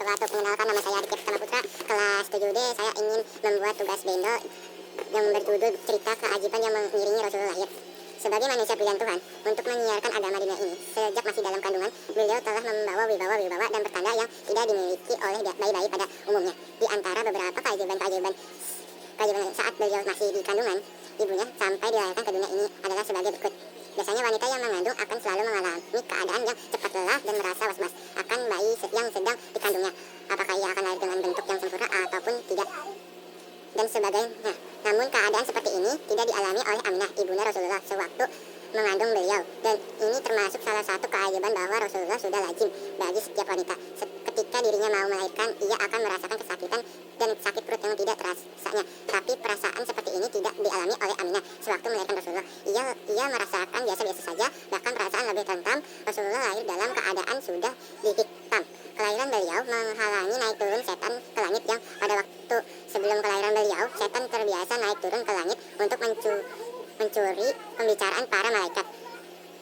Waktu mengenalkan, nama saya Aditya Pratama Putra, kelas 7D. Saya ingin membuat tugas bendo yang berjudul cerita keajaiban yang mengiringi Rasulullah lahir. Sebagai manusia pilihan Tuhan untuk menyiarkan agama dunia ini, sejak masih dalam kandungan, beliau telah membawa wibawa dan pertanda yang tidak dimiliki oleh bayi-bayi pada umumnya. Di antara beberapa keajaiban saat beliau masih di kandungan ibunya sampai dilahirkan ke dunia ini adalah sebagai berikut. Biasanya wanita yang mengandung akan selalu mengalami keadaan yang cepat lelah dan merasa was-was akan bayi yang sedang dikandungnya. Apakah ia akan lahir dengan bentuk yang sempurna ataupun tidak, dan sebagainya. Namun keadaan seperti ini tidak dialami oleh Aminah, ibunda Rasulullah, sewaktu mengandung beliau. Dan ini termasuk salah satu keajaiban bahwa Rasulullah sudah lazim bagi setiap wanita. Ketika dirinya mau melahirkan, ia akan merasakan kesakitan dan sakit perut yang tidak terasanya. Tapi perasaan seperti ini tidak dialami oleh Aminah sewaktu melahirkan Rasulullah. Ia merasakan biasa-biasa saja, bahkan perasaan lebih tentram. Rasulullah lahir dalam keadaan sudah dihitam. Kelahiran beliau menghalangi naik turun setan ke langit yang pada waktu sebelum kelahiran beliau, setan terbiasa naik turun ke langit untuk mencuri pembicaraan para malaikat.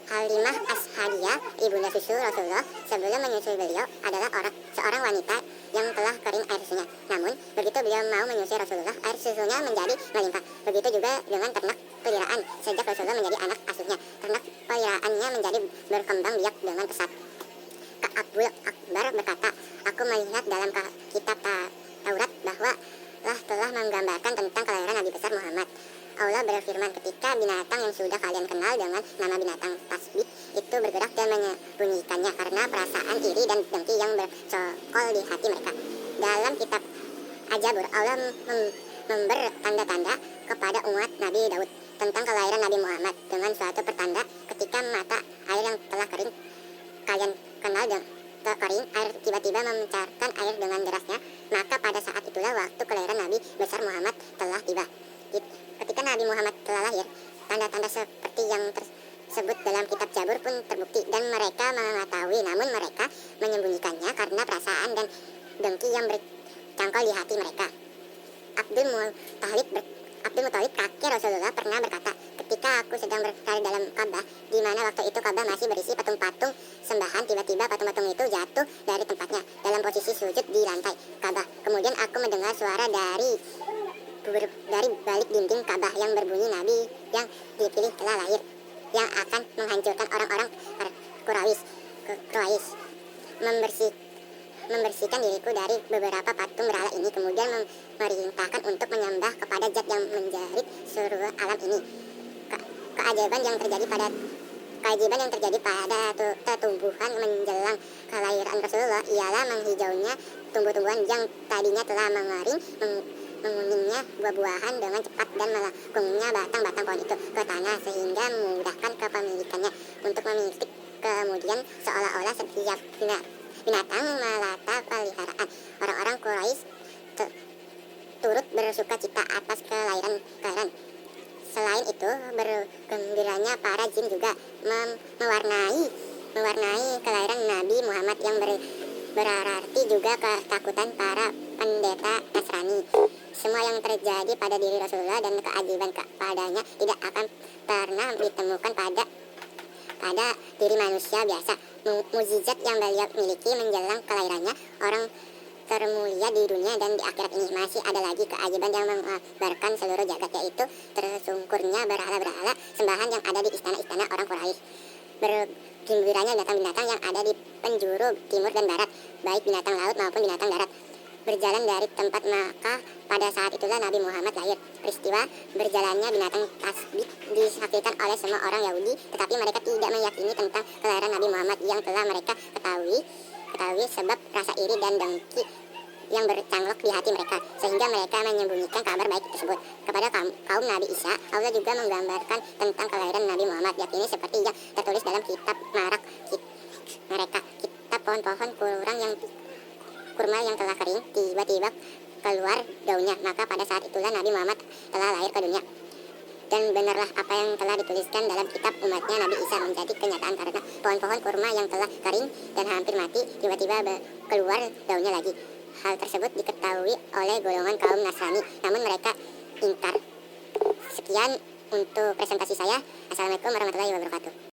Halimah As-Hadiyah, ibunda susu Rasulullah, sebelum menyusui beliau adalah seorang wanita yang telah kering air susunya. Namun, begitu beliau mau menyusui Rasulullah, air susunya menjadi melimpah. Begitu juga dengan ternak peliharaan. Sejak Rasulullah menjadi anak asuhnya, ternak peliharaannya menjadi berkembang biak dengan pesat. Abdul Akbar berkata, aku melihat dalam kitab Taurat bahwa Allah telah menggambarkan tentang kelahiran Nabi besar Muhammad. Allah berfirman, ketika binatang yang sudah kalian kenal dengan nama binatang tasbih itu bergerak dan menyembunyikannya karena perasaan iri dan dengki yang bercokol di hati mereka. Dalam kitab Al-Jabur, Allah memberi tanda-tanda kepada umat Nabi Daud tentang kelahiran Nabi Muhammad dengan suatu pertanda. Ketika mata air yang telah kering kalian kenal dan kering, air tiba-tiba memancarkan air dengan derasnya, maka pada saat itulah waktu kelahiran Nabi besar Muhammad telah tiba. Ketika Nabi Muhammad telah lahir, tanda-tanda seperti yang tersebut dalam kitab Jabur pun terbukti dan mereka mengetahui, namun mereka menyembunyikannya karena perasaan dan dengki yang bercangkol di hati mereka. Abdul Muthalib, kakek Rasulullah, pernah berkata, ketika aku sedang berada dalam Ka'bah, di mana waktu itu Ka'bah masih berisi patung-patung sembahan, tiba-tiba patung-patung itu jatuh dari tempatnya dalam posisi sujud di lantai Ka'bah. Kemudian aku mendengar suara dari balik dinding Ka'bah yang berbunyi, Nabi yang dipilih telah lahir, yang akan menghancurkan orang-orang Quraisy. Membersihkan diriku dari beberapa patung berhala ini, kemudian memerintahkan untuk menyembah kepada zat yang menjerit seluruh alam ini. Keajaiban yang terjadi pada tumbuhan menjelang kelahiran Rasulullah ialah menghijaunya tumbuh-tumbuhan yang tadinya telah mengering, menguningnya buah-buahan dengan cepat dan melengkungnya batang-batang pohon itu ke tanah sehingga memudahkan kepemilikannya untuk memitik. Kemudian seolah-olah setiap binatang melata peliharaan orang-orang Quraisy turut bersuka cita atas kelahiran. Selain itu, bergembiranya para jin juga mewarnai kelahiran Nabi Muhammad yang berarti juga ketakutan para pendeta Nasrani. Semua yang terjadi pada diri Rasulullah dan keajaiban padanya tidak akan pernah ditemukan pada diri manusia biasa. Mukjizat yang beliau miliki menjelang kelahirannya orang termulia di dunia dan di akhirat ini. Masih ada lagi keajaiban yang mengabarkan seluruh jagat, yaitu tersungkurnya berhala-berhala sembahan yang ada di istana-istana orang Quraisy. Bergembiranya binatang-binatang yang ada di penjuru timur dan barat, baik binatang laut maupun binatang darat, berjalan dari tempat, maka pada saat itulah Nabi Muhammad lahir. Peristiwa berjalannya binatang tasbih disaksikan oleh semua orang Yahudi, tetapi mereka tidak meyakini tentang kelahiran Nabi Muhammad yang telah mereka ketahui sebab rasa iri dan dengki yang bercanglok di hati mereka, sehingga mereka menyembunyikan kabar baik tersebut kepada kaum Nabi Isa. Allah juga menggambarkan tentang kelahiran Nabi Muhammad, yakni seperti yang tertulis dalam kitab Marak mereka, kitab pohon-pohon kurma yang telah kering tiba-tiba keluar daunnya, maka pada saat itulah Nabi Muhammad telah lahir ke dunia. Dan benarlah apa yang telah dituliskan dalam kitab umatnya Nabi Isa menjadi kenyataan, karena pohon-pohon kurma yang telah kering dan hampir mati tiba-tiba keluar daunnya lagi. Hal tersebut diketahui oleh golongan kaum Nasrani, namun mereka ingkar. Sekian untuk presentasi saya. Assalamualaikum warahmatullahi wabarakatuh.